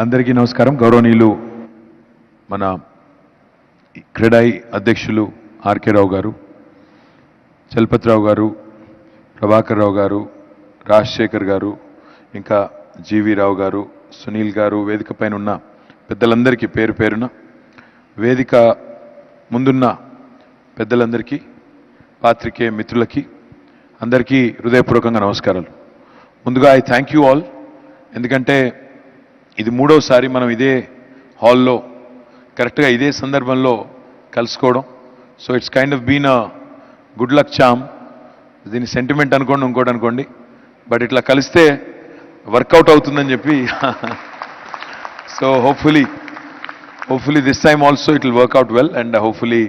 అందరికీ నమస్కారం. గౌరవనీయులు మన క్రెడాయి అధ్యక్షులు ఆర్కే రావు గారు, చలపతిరావు గారు, ప్రభాకర్ రావు గారు, రాజశేఖర్ గారు, ఇంకా జీవి రావు గారు, సునీల్ గారు, వేదిక పైన ఉన్న పెద్దలందరికీ పేరు పేరున, వేదిక ముందున్న పెద్దలందరికీ, పాత్రికేయ మిత్రులకి అందరికీ హృదయపూర్వకంగా నమస్కారాలు. ముందుగా ఐ థ్యాంక్ యూ ఆల్. ఎందుకంటే ఇది మూడోసారి మనం ఇదే హాల్లో కరెక్ట్గా ఇదే సందర్భంలో కలుసుకోవడం. So it's kind of been a good luck charm. దీని సెంటిమెంట్ అనుకోండి, ఇంకోటి అనుకోండి, బట్ ఇట్లా కలిస్తే వర్కౌట్ అవుతుందని చెప్పి so hopefully this time also it will work out well and hopefully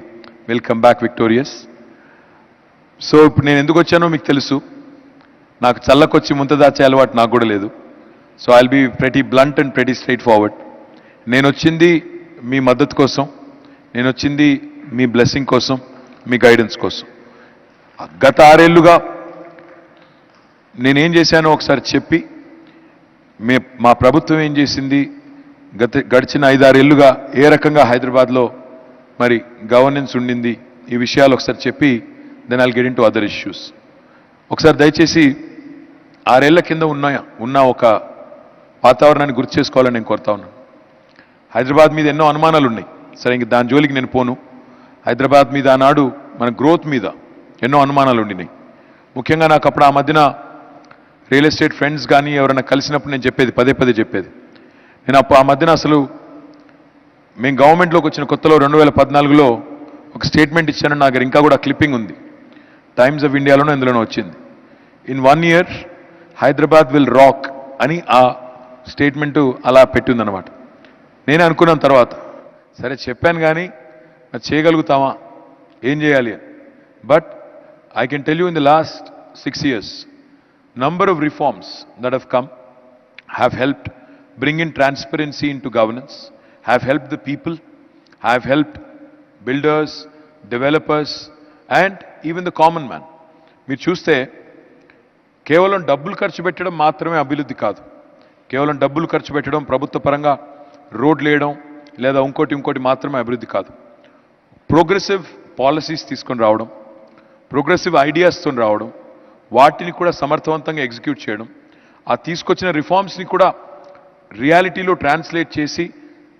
will come back victorious. So ఇప్పుడు నేను ఎందుకు వచ్చానో మీకు తెలుసు. నాకు చల్లకొచ్చి ముంత దాచే అలవాటు నాకు కూడా లేదు. So I'll be pretty blunt and pretty straightforward. నేను వచ్చింది మీ మద్దతు కోసం, నేను వచ్చింది మీ బ్లెస్సింగ్ కోసం, మీ గైడెన్స్ కోసం. గత 6 ఏళ్లుగా నేనేం చేశానో ఒకసారి చెప్పి, మా ప్రభుత్వం ఏం చేసింది, గడిచిన 5-6 ఏళ్లుగా ఏ రకంగా హైదరాబాద్లో మరి గవర్నెన్స్ ఉండింది, ఈ విషయాలు ఒకసారి చెప్పి then I'll get into other issues. ఒకసారి దయచేసి 6 ఏళ్ల కింద ఉన్న ఒక వాతావరణాన్ని గుర్తు చేసుకోవాలని నేను కోరుతా ఉన్నాను. హైదరాబాద్ మీద ఎన్నో అనుమానాలు ఉన్నాయి. సరే, ఇంక దాని జోలికి నేను పోను. హైదరాబాద్ మీద ఆనాడు మన గ్రోత్ మీద ఎన్నో అనుమానాలు ఉండినాయి. ముఖ్యంగా నాకు అప్పుడు ఆ మధ్యన రియల్ ఎస్టేట్ ఫ్రెండ్స్ కానీ ఎవరైనా కలిసినప్పుడు నేను చెప్పేది, పదే చెప్పేది, నేను ఆ మధ్యన అసలు మేము గవర్నమెంట్లోకి వచ్చిన కొత్తలో 2014లో ఒక స్టేట్మెంట్ ఇచ్చాను. నా దగ్గర ఇంకా కూడా క్లిప్పింగ్ ఉంది. టైమ్స్ ఆఫ్ ఇండియాలోనూ ఇందులోనూ వచ్చింది. In 1 year Hyderabad will rock అని ఆ స్టేట్మెంటు అలా పెట్టిందనమాట. నేనే అనుకున్నాను తర్వాత, సరే చెప్పాను కానీ అది చేయగలుగుతామా, ఏం చేయాలి అని. But I can tell you in the last 6 years number of reforms that have come have helped bring in transparency into governance, have helped the people, have helped builders, developers and even the common man. మీరు చూస్తే కేవలం డబ్బులు ఖర్చు పెట్టడం మాత్రమే అభివృద్ధి కాదు. కేవలం డబ్బులు ఖర్చు పెట్టడం, ప్రభుత్వ పరంగా రోడ్లు వేయడం లేదా ఇంకోటి మాత్రమే అభివృద్ధి కాదు. ప్రోగ్రెసివ్ పాలసీస్ తీసుకొని రావడం, ప్రోగ్రెసివ్ ఐడియాస్తో రావడం, వాటిని కూడా సమర్థవంతంగా ఎగ్జిక్యూట్ చేయడం, ఆ తీసుకొచ్చిన రిఫార్మ్స్ని కూడా రియాలిటీలో ట్రాన్స్లేట్ చేసి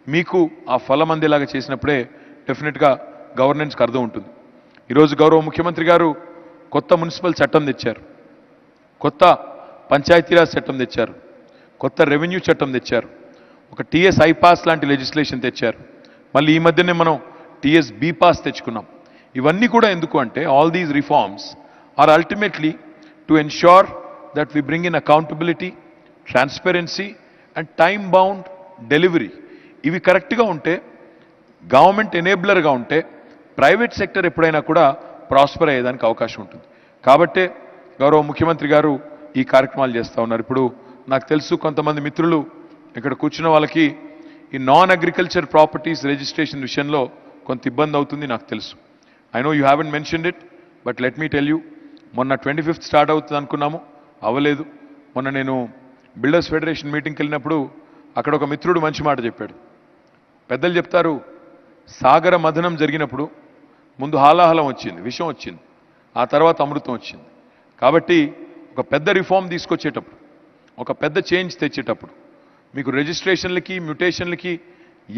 మీకు ఆ ఫలం అందేలాగా చేసినప్పుడే డెఫినెట్గా గవర్నెన్స్కి అర్థం ఉంటుంది. ఈరోజు గౌరవ ముఖ్యమంత్రి గారు కొత్త మున్సిపల్ చట్టం తెచ్చారు, కొత్త పంచాయతీరాజ్ చట్టం తెచ్చారు, కొత్త రెవెన్యూ చట్టం తెచ్చారు, ఒక టీఎస్ ఐపాస్ లాంటి లెజిస్లేషన్ తెచ్చారు. మళ్ళీ ఈ మధ్యనే మనం టీఎస్ బీపాస్ తెచ్చుకున్నాం. ఇవన్నీ కూడా ఎందుకు అంటే all these reforms are ultimately to ensure that we bring in accountability, transparency and time bound delivery. ఇవి కరెక్ట్గా ఉంటే, గవర్నమెంట్ ఎనేబులర్గా ఉంటే, ప్రైవేట్ సెక్టర్ ఎప్పుడైనా కూడా ప్రాస్పర్ అయ్యేదానికి అవకాశం ఉంటుంది. కాబట్టే గౌరవ ముఖ్యమంత్రి గారు ఈ కార్యక్రమాలు చేస్తూ ఉన్నారు. ఇప్పుడు నాకు తెలుసు కొంతమంది మిత్రులు ఇక్కడ కూర్చున్న వాళ్ళకి ఈ నాన్ అగ్రికల్చర్ ప్రాపర్టీస్ రిజిస్ట్రేషన్ విషయంలో కొంత ఇబ్బంది అవుతుంది, నాకు తెలుసు. I know you haven't mentioned it, but let me tell you, మొన్న 25th స్టార్ట్ అవుతుంది అనుకున్నాము, అవ్వలేదు. మొన్న నేను బిల్డర్స్ ఫెడరేషన్ మీటింగ్కి వెళ్ళినప్పుడు అక్కడ ఒక మిత్రుడు మంచి మాట చెప్పాడు. పెద్దలు చెప్తారు, సాగర మథనం జరిగినప్పుడు ముందు హాలాహలం వచ్చింది, విషం వచ్చింది, ఆ తర్వాత అమృతం వచ్చింది. కాబట్టి ఒక పెద్ద రిఫార్మ్ తీసుకొచ్చేటప్పుడు, ఒక పెద్ద చేంజ్ తెచ్చేటప్పుడు మీకు రిజిస్ట్రేషన్లకి, మ్యూటేషన్లకి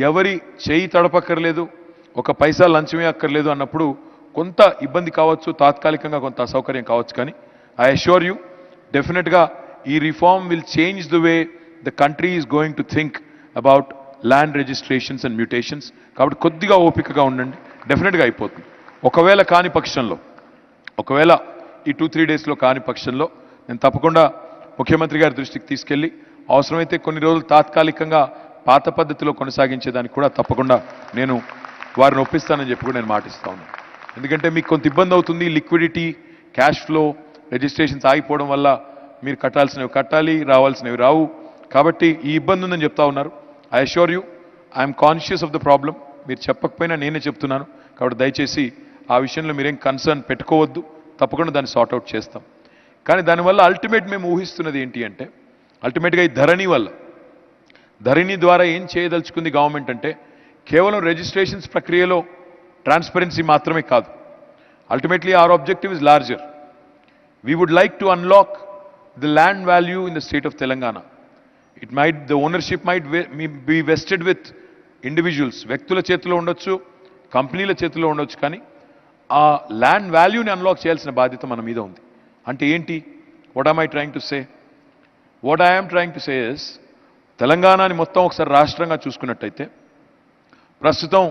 ఎవరి చేయి తడపక్కర్లేదు, ఒక పైసా లంచమే అక్కర్లేదు అన్నప్పుడు కొంత ఇబ్బంది కావచ్చు, తాత్కాలికంగా కొంత అసౌకర్యం కావచ్చు. కానీ ఐ అష్యూర్ యూ, డెఫినెట్గా ఈ reform will change the way the country is going to think about land registrations and mutations. కాబట్టి కొద్దిగా ఓపికగా ఉండండి, డెఫినెట్గా అయిపోతుంది. ఒకవేళ కాని పక్షంలో, ఒకవేళ ఈ 2-3 డేస్లో కాని పక్షంలో నేను తప్పకుండా ముఖ్యమంత్రి గారి దృష్టికి తీసుకెళ్ళి అవసరమైతే కొన్ని రోజులు తాత్కాలికంగా పాత పద్ధతిలో కొనసాగించేదానికి కూడా తప్పకుండా నేను వారిని ఒప్పిస్తానని చెప్పి కూడా నేను మాటిస్తా ఉన్నాను. ఎందుకంటే మీకు కొంత ఇబ్బంది అవుతుంది, లిక్విడిటీ, క్యాష్ ఫ్లో, రిజిస్ట్రేషన్స్ ఆగిపోవడం వల్ల మీరు కట్టాల్సినవి కట్టాలి, రావాల్సినవి రావు. కాబట్టి ఈ ఇబ్బంది ఉందని చెప్తా ఉన్నారు. I assure you, I'm conscious of the problem. మీరు చెప్పకపోయినా నేనే చెప్తున్నాను. కాబట్టి దయచేసి ఆ విషయంలో మీరేం కన్సర్న్ పెట్టుకోవద్దు, తప్పకుండా దాన్ని సార్ట్అవుట్ చేస్తాం. కానీ దానివల్ల అల్టిమేట్ మేము ఊహిస్తున్నది ఏంటి అంటే, అల్టిమేట్గా ఈ ధరణి వల్ల ధరణి ద్వారా ఏం చేయదలుచుకుంది గవర్నమెంట్ అంటే కేవలం రిజిస్ట్రేషన్స్ ప్రక్రియలో ట్రాన్స్పరెన్సీ మాత్రమే కాదు. Ultimately hour objective is larger. We would like to unlock the land value in the state of Telangana. The ownership might be vested with individuals. వ్యక్తుల చేతిలో ఉండొచ్చు, కంపెనీల చేతిలో ఉండొచ్చు, కానీ ఆ ల్యాండ్ వాల్యూని అన్లాక్ చేయాల్సిన బాధ్యత మన మీద ఉంది. అంటే ఏంటి? What am I trying to say? What I'm trying to say is, తెలంగాణని మొత్తం ఒకసారి రాష్ట్రంగా చూసుకున్నట్టయితే ప్రస్తుతం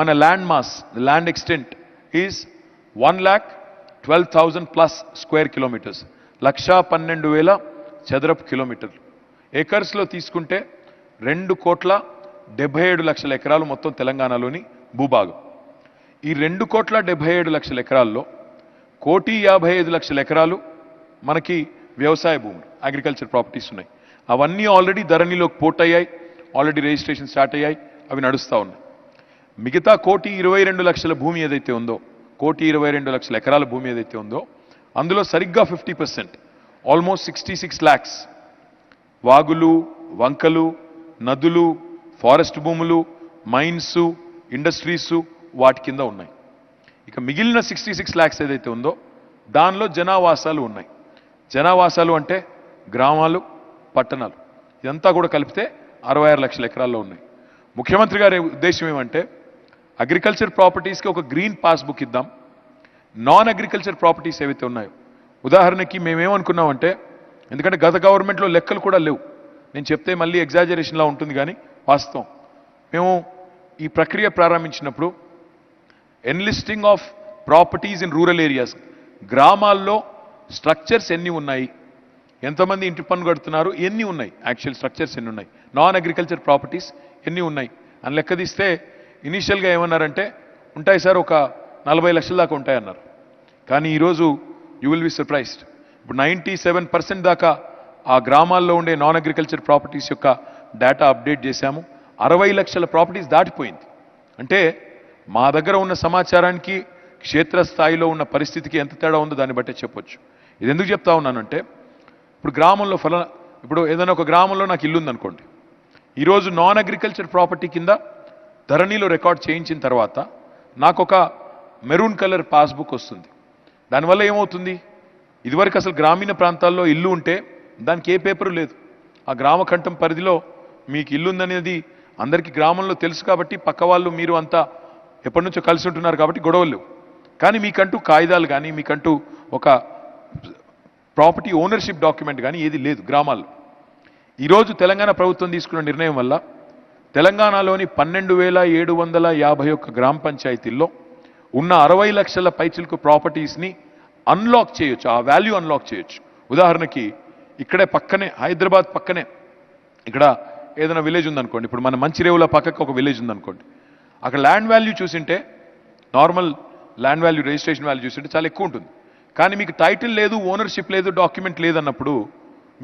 మన land mass, land extent is 1,12,000+ square kilometres, 1,12,000 చదరపు కిలోమీటర్లు. ఏకర్స్లో తీసుకుంటే 2,77,00,000 ఎకరాలు మొత్తం తెలంగాణలోని భూభాగం. ఈ 2,77,00,000 ఎకరాల్లో 1,55,00,000 ఎకరాలు మనకి వ్యవసాయ భూములు, అగ్రికల్చర్ ప్రాపర్టీస్ ఉన్నాయి. అవన్నీ ఆల్రెడీ ధరణిలోకి పోర్ట్ అయ్యాయి, ఆల్రెడీ రిజిస్ట్రేషన్ స్టార్ట్ అయ్యాయి, అవి నడుస్తూ ఉన్నాయి. మిగతా 1,22,00,000 భూమి ఏదైతే ఉందో, 1,22,00,000 ఎకరాల భూమి ఏదైతే ఉందో, అందులో సరిగ్గా 50%, ఆల్మోస్ట్ 66 lakhs వాగులు, వంకలు, నదులు, ఫారెస్ట్ భూములు, మైన్స్, ఇండస్ట్రీస్ వాటి కింద ఉన్నాయి. ఇక మిగిలిన 66 lakhs ఏదైతే ఉందో దానిలో జనావాసాలు ఉన్నాయి. జనావాసాలు అంటే గ్రామాలు, పట్టణాలు, ఇదంతా కూడా కలిపితే 66 లక్షల ఎకరాల్లో ఉన్నాయి. ముఖ్యమంత్రి గారి ఉద్దేశం ఏమంటే అగ్రికల్చర్ ప్రాపర్టీస్కి ఒక గ్రీన్ పాస్బుక్ ఇద్దాం. నాన్ అగ్రికల్చర్ ప్రాపర్టీస్ ఏవైతే ఉన్నాయో, ఉదాహరణకి మేమేమనుకున్నామంటే, ఎందుకంటే గత గవర్నమెంట్లో లెక్కలు కూడా లేవు, నేను చెప్తే మళ్ళీ ఎగ్జాజరేషన్లా ఉంటుంది కానీ వాస్తవం, మేము ఈ ప్రక్రియ ప్రారంభించినప్పుడు enlisting of properties in rural areas, గ్రామాల్లో స్ట్రక్చర్స్ ఎన్ని ఉన్నాయి, ఎంతమంది ఇంటి పన్ను కడుతున్నారు, ఎన్ని ఉన్నాయి, యాక్చువల్ స్ట్రక్చర్స్ ఎన్ని ఉన్నాయి, నాన్ అగ్రికల్చర్ ప్రాపర్టీస్ ఎన్ని ఉన్నాయి అని లెక్క తీస్తే ఇనీషియల్గా ఏమన్నారంటే ఉంటాయి సార్, ఒక 40 లక్షల దాకా ఉంటాయన్నారు. కానీ ఈరోజు యూ విల్ బి సర్ప్రైజ్డ్, ఇప్పుడు 97% దాకా ఆ గ్రామాల్లో ఉండే నాన్ అగ్రికల్చర్ ప్రాపర్టీస్ యొక్క డేటా అప్డేట్ చేశాము. 60 లక్షల ప్రాపర్టీస్ దాటిపోయింది. అంటే మా దగ్గర ఉన్న సమాచారానికి క్షేత్రస్థాయిలో ఉన్న పరిస్థితికి ఎంత తేడా ఉందో దాన్ని బట్టే చెప్పొచ్చు. ఇది ఎందుకు చెప్తా ఉన్నానంటే, ఇప్పుడు గ్రామంలో ఇప్పుడు ఏదైనా ఒక గ్రామంలో నాకు ఇల్లు ఉందనుకోండి, ఈరోజు నాన్ అగ్రికల్చర్ ప్రాపర్టీ కింద ధరణిలో రికార్డ్ చేయించిన తర్వాత నాకు ఒక మెరూన్ కలర్ పాస్బుక్ వస్తుంది. దానివల్ల ఏమవుతుంది, ఇదివరకు అసలు గ్రామీణ ప్రాంతాల్లో ఇల్లు ఉంటే దానికి ఏ పేపరు లేదు, ఆ గ్రామ కంఠం పరిధిలో మీకు ఇల్లు ఉందనేది అందరికీ గ్రామంలో తెలుసు కాబట్టి పక్క వాళ్ళు మీరు అంతా ఎప్పటి నుంచో కలిసి ఉంటున్నారు కాబట్టి గొడవలు లేవు. కానీ మీకంటూ కాగితాలు కానీ మీకంటూ ఒక ప్రాపర్టీ ఓనర్షిప్ డాక్యుమెంట్ కానీ ఏది లేదు గ్రామాల్లో. ఈరోజు తెలంగాణ ప్రభుత్వం తీసుకున్న నిర్ణయం వల్ల తెలంగాణలోని 12,751 గ్రామ పంచాయతీల్లో ఉన్న 60 లక్షల పైచిలకు ప్రాపర్టీస్ని అన్లాక్ చేయొచ్చు, ఆ వాల్యూ అన్లాక్ చేయొచ్చు. ఉదాహరణకి ఇక్కడే పక్కనే, హైదరాబాద్ పక్కనే ఇక్కడ ఏదైనా విలేజ్ ఉందనుకోండి, ఇప్పుడు మన మంచిరేవుల పక్కకు ఒక విలేజ్ ఉందనుకోండి, అక్కడ ల్యాండ్ వాల్యూ చూసింటే, normal land value, registration value చూసింటే చాలా ఎక్కువ ఉంటుంది. కానీ మీకు టైటిల్ లేదు, ఓనర్షిప్ లేదు, డాక్యుమెంట్ లేదన్నప్పుడు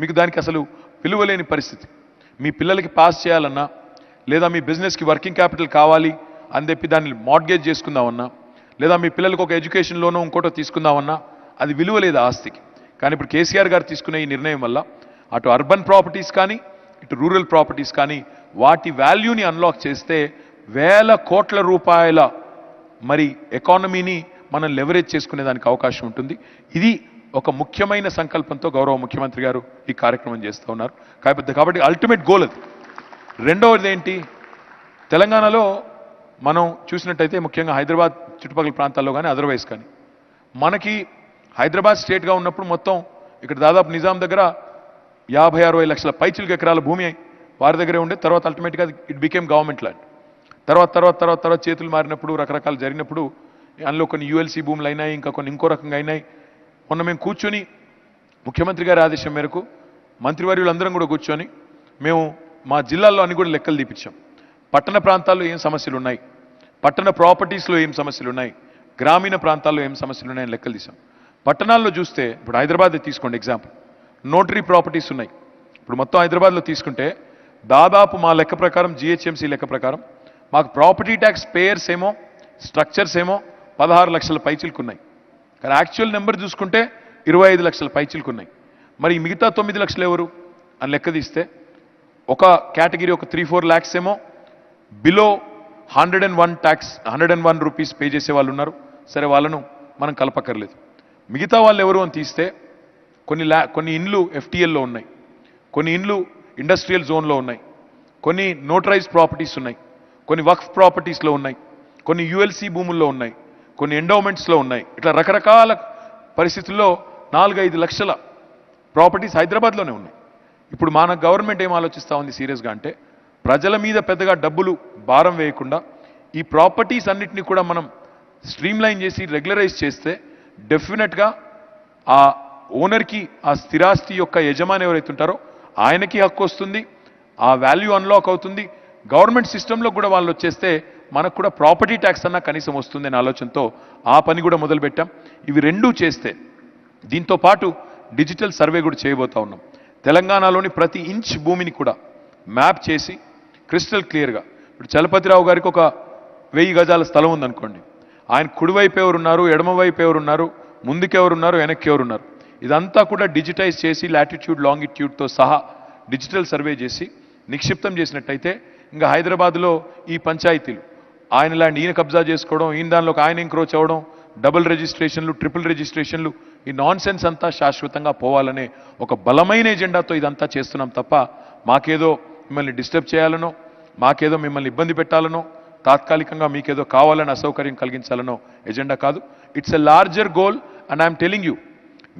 మీకు దానికి అసలు విలువ లేని పరిస్థితి. మీ పిల్లలకి పాస్ చేయాలన్నా, లేదా మీ బిజినెస్కి వర్కింగ్ క్యాపిటల్ కావాలి అని చెప్పి దాన్ని మార్ట్గేజ్ చేసుకుందామన్నా, లేదా మీ పిల్లలకు ఒక ఎడ్యుకేషన్ లోనో ఇంకోటో తీసుకుందామన్నా అది విలువ లేదు ఆస్తికి. కానీ ఇప్పుడు కేసీఆర్ గారు తీసుకునే ఈ నిర్ణయం వల్ల అటు అర్బన్ ప్రాపర్టీస్ కానీ ఇటు రూరల్ ప్రాపర్టీస్ కానీ వాటి వాల్యూని అన్లాక్ చేస్తే వేల కోట్ల రూపాయల మరి ఎకానమీని మనం లెవరేజ్ చేసుకునే దానికి అవకాశం ఉంటుంది. ఇది ఒక ముఖ్యమైన సంకల్పంతో గౌరవ ముఖ్యమంత్రి గారు ఈ కార్యక్రమం చేస్తూ ఉన్నారు. కాబట్టి అల్టిమేట్ గోల్ అది. రెండవది ఏంటి, తెలంగాణలో మనం చూసినట్టయితే ముఖ్యంగా హైదరాబాద్ చుట్టుపక్కల ప్రాంతాల్లో కానీ అదర్వైజ్ కానీ మనకి హైదరాబాద్ స్టేట్గా ఉన్నప్పుడు మొత్తం ఇక్కడ దాదాపు నిజాం దగ్గర 50-60 లక్షల పైచిలకు ఎకరాల భూమి వారి దగ్గరే ఉండే, తర్వాత అల్టిమేట్గా ఇట్ బికేమ్ గవర్నమెంట్ ల్యాండ్. తర్వాత చేతులు మారినప్పుడు రకరకాలు జరిగినప్పుడు అందులో కొన్ని యూఎల్సీ భూములు అయినాయి, ఇంకా కొన్ని ఇంకో రకంగా అయినాయి. మొన్న మేము కూర్చొని ముఖ్యమంత్రి గారి ఆదేశం మేరకు మంత్రివర్యులందరం కూడా కూర్చొని మేము మా జిల్లాల్లో అన్ని కూడా లెక్కలు తీపించాం. పట్టణ ప్రాంతాల్లో ఏం సమస్యలు ఉన్నాయి, పట్టణ ప్రాపర్టీస్లో ఏం సమస్యలు ఉన్నాయి, గ్రామీణ ప్రాంతాల్లో ఏం సమస్యలు ఉన్నాయని లెక్కలు తీసాం. పట్టణాల్లో చూస్తే ఇప్పుడు హైదరాబాద్ తీసుకోండి ఎగ్జాంపుల్, నోటరీ ప్రాపర్టీస్ ఉన్నాయి. ఇప్పుడు మొత్తం హైదరాబాద్లో తీసుకుంటే దాదాపు మా లెక్క ప్రకారం, జిహెచ్ఎంసీ లెక్క ప్రకారం మాకు ప్రాపర్టీ ట్యాక్స్ పేయర్స్ ఏమో, స్ట్రక్చర్స్ ఏమో 16 లక్షల పైచిలకు ఉన్నాయి. కానీ యాక్చువల్ నెంబర్ చూసుకుంటే 25 లక్షల పైచిలకు ఉన్నాయి. మరి మిగతా 9 లక్షలు ఎవరు అని లెక్క తీస్తే ఒక కేటగిరీ ఒక 3-4 lakhs ఏమో బిలో 101 రూపీస్ పే చేసే వాళ్ళు ఉన్నారు. సరే, వాళ్ళను మనం కలపక్కర్లేదు. మిగతా వాళ్ళు ఎవరు అని తీస్తే కొన్ని ఇండ్లు FTLలో ఉన్నాయి, కొన్ని ఇండ్లు ఇండస్ట్రియల్ జోన్లో ఉన్నాయి, కొన్ని నోటరైజ్ ప్రాపర్టీస్ ఉన్నాయి, కొన్ని వక్ఫ్ ప్రాపర్టీస్లో ఉన్నాయి, కొన్ని ULC భూముల్లో ఉన్నాయి, కొన్ని ఎండోమెంట్స్లో ఉన్నాయి. ఇట్లా రకరకాల పరిస్థితుల్లో 4-5 లక్షల ప్రాపర్టీస్ హైదరాబాద్లోనే ఉన్నాయి. ఇప్పుడు మన గవర్నమెంట్ ఏం ఆలోచిస్తూ ఉంది సీరియస్గా అంటే, ప్రజల మీద పెద్దగా డబ్బులు భారం వేయకుండా ఈ ప్రాపర్టీస్ అన్నిటినీ కూడా మనం స్ట్రీమ్లైన్ చేసి రెగ్యులరైజ్ చేస్తే డెఫినెట్గా ఆ ఓనర్కి, ఆ స్థిరాస్తి యొక్క యజమాని ఎవరైతే ఉంటారో ఆయనకి హక్కు వస్తుంది, ఆ వాల్యూ అన్లాక్ అవుతుంది. గవర్నమెంట్ సిస్టంలో కూడా వాళ్ళు వచ్చేస్తే మనకు కూడా ప్రాపర్టీ ట్యాక్స్ అన్నా కనీసం వస్తుంది అనే ఆలోచనతో ఆ పని కూడా మొదలుపెట్టాం. ఇవి రెండూ చేస్తే దీంతో పాటు డిజిటల్ సర్వే కూడా చేయబోతా ఉన్నాం. తెలంగాణలోని ప్రతి ఇంచ్ భూమిని కూడా మ్యాప్ చేసి క్రిస్టల్ క్లియర్గా, ఇప్పుడు చలపతిరావు గారికి ఒక 1000 గజాల స్థలం ఉందనుకోండి, ఆయన కుడివైపు ఎవరున్నారు, ఎడమవైపు ఎవరున్నారు, ముందుకెవరున్నారు, వెనక్కి ఎవరున్నారు, ఇదంతా కూడా డిజిటైజ్ చేసి లాటిట్యూడ్ లాంగిట్యూడ్తో సహా డిజిటల్ సర్వే చేసి నిక్షిప్తం చేసినట్టయితే ఇంకా హైదరాబాద్లో ఈ పంచాయతీలు ఆయన ల్యాండ్ ఈయన కబ్జా చేసుకోవడం, ఈయన దానిలోకి ఆయన ఎంక్రోచ్ అవ్వడం, డబుల్ రిజిస్ట్రేషన్లు, ట్రిపుల్ రిజిస్ట్రేషన్లు, ఈ నాన్ సెన్స్ అంతా శాశ్వతంగా పోవాలనే ఒక బలమైన ఎజెండాతో ఇదంతా చేస్తున్నాం తప్ప మాకేదో మిమ్మల్ని డిస్టర్బ్ చేయాలనో, మాకేదో మిమ్మల్ని ఇబ్బంది పెట్టాలనో, తాత్కాలికంగా మీకేదో కావాలని అసౌకర్యం కలిగించాలనో ఎజెండా కాదు. It's a larger goal and I'm telling you,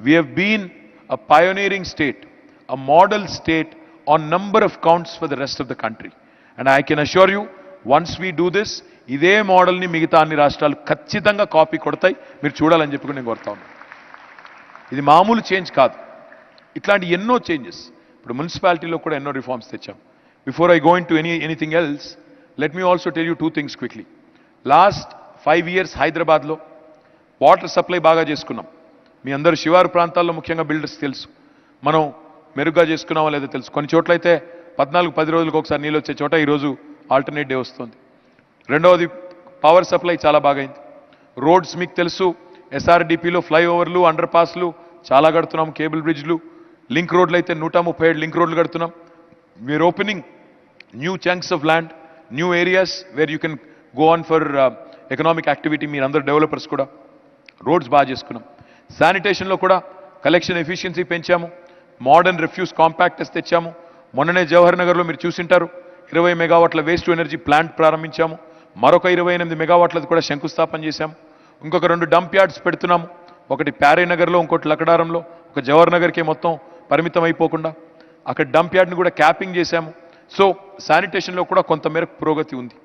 we have been a pioneering state, a model state on number of counts for the rest of the country, and I can assure you, once we do this, ఇదే మోడల్ని మిగతా అన్ని రాష్ట్రాలు ఖచ్చితంగా copy కొడతాయి. మీరు చూడాలని చెప్పి నేను కోరుతా ఉన్నాను. ఇది మామూలు చేంజ్ కాదు, ఇట్లాంటి ఎన్నో చేంజెస్. ఇప్పుడు మున్సిపాలిటీలో కూడా ఎన్నో రిఫార్మ్స్ తెచ్చాం. Before I go in to anything else, let me also tell you 2 things quickly. Last 5 years హైదరాబాద్లో వాటర్ సప్లై బాగా చేసుకున్నాం. మీ అందరూ శివారు ప్రాంతాల్లో ముఖ్యంగా బిల్డర్స్ తెలుసు, మనం మెరుగ్గా చేసుకున్నామో లేదో తెలుసు. కొన్ని చోట్ల అయితే 14-10 రోజులకు ఒకసారి నీళ్ళు వచ్చే చోట ఈరోజు ఆల్టర్నేట్ డే వస్తుంది. రెండవది, పవర్ సప్లై చాలా బాగైంది. రోడ్స్ మీకు తెలుసు, SRDPలో ఫ్లైఓవర్లు, అండర్ పాస్లు చాలా కడుతున్నాం, కేబుల్ బ్రిడ్జ్లు, లింక్ రోడ్లు అయితే 137 లింక్ రోడ్లు కడుతున్నాం. We're opening new chunks of land, new areas where you can go on for economic activity. మీరందరూ డెవలపర్స్ కూడా రోడ్స్ బాగా చేసుకున్నాం. శానిటేషన్లో కూడా కలెక్షన్ ఎఫిషియన్సీ పెంచాము, మోడర్న్ రిఫ్యూజ్ కాంపాక్టర్స్ తెచ్చాము. మొన్ననే జవహర్ నగర్లో మీరు చూసింటారు, 20 మెగావాట్ల వేస్ట్ టు ఎనర్జీ ప్లాంట్ ప్రారంభించాము. మరొక 28 మెగావాట్లది కూడా శంకుస్థాపన చేశాము. ఇంకొక 2 డంప్ యార్డ్స్ పెడుతున్నాము, ఒకటి ప్యారేనగర్లో, ఇంకోటి లకడారంలో. ఒక జవహర్ నగర్కే మొత్తం పరిమితం అయిపోకుండా అక్కడ డంప్ యార్డ్ని కూడా క్యాపింగ్ చేశాము. సో శానిటేషన్లో కూడా కొంతమేరకు పురోగతి ఉంది.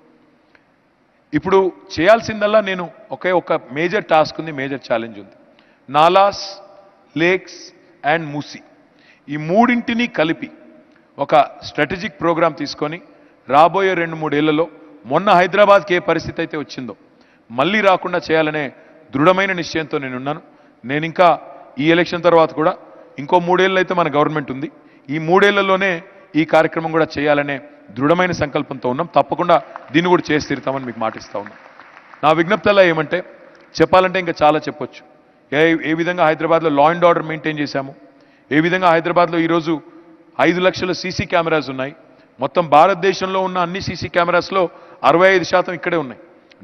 ఇప్పుడు చేయాల్సిందల్లా నేను ఒక మేజర్ టాస్క్ ఉంది, మేజర్ ఛాలెంజ్ ఉంది. నాలాస్, లేక్స్ అండ్ మూసీ, ఈ మూడింటిని కలిపి ఒక స్ట్రాటజిక్ ప్రోగ్రాం తీసుకొని రాబోయే 2-3 ఏళ్లలో మొన్న హైదరాబాద్కి ఏ పరిస్థితి అయితే వచ్చిందో మళ్ళీ రాకుండా చేయాలనే దృఢమైన నిశ్చయంతో నేనున్నాను. నేను ఇంకా ఈ ఎలక్షన్ తర్వాత కూడా ఇంకో 3 ఏళ్ళు అయితే మన గవర్నమెంట్ ఉంది, ఈ 3 ఏళ్లలోనే ఈ కార్యక్రమం కూడా చేయాలనే దృఢమైన సంకల్పంతో ఉన్నాం. తప్పకుండా దీన్ని కూడా చేసి తీరుతామని మీకు మాటిస్తా ఉన్నాం. నా విజ్ఞప్తిలా ఏమంటే, చెప్పాలంటే ఇంకా చాలా చెప్పొచ్చు. ఏ విధంగా హైదరాబాద్లో లా అండ్ ఆర్డర్ మెయింటైన్ చేశాము, ఏ విధంగా హైదరాబాద్లో ఈరోజు 5 లక్షల సీసీ కెమెరాస్ ఉన్నాయి. మొత్తం భారతదేశంలో ఉన్న అన్ని సీసీ కెమెరాస్లో 65% ఇక్కడే ఉన్నాయి.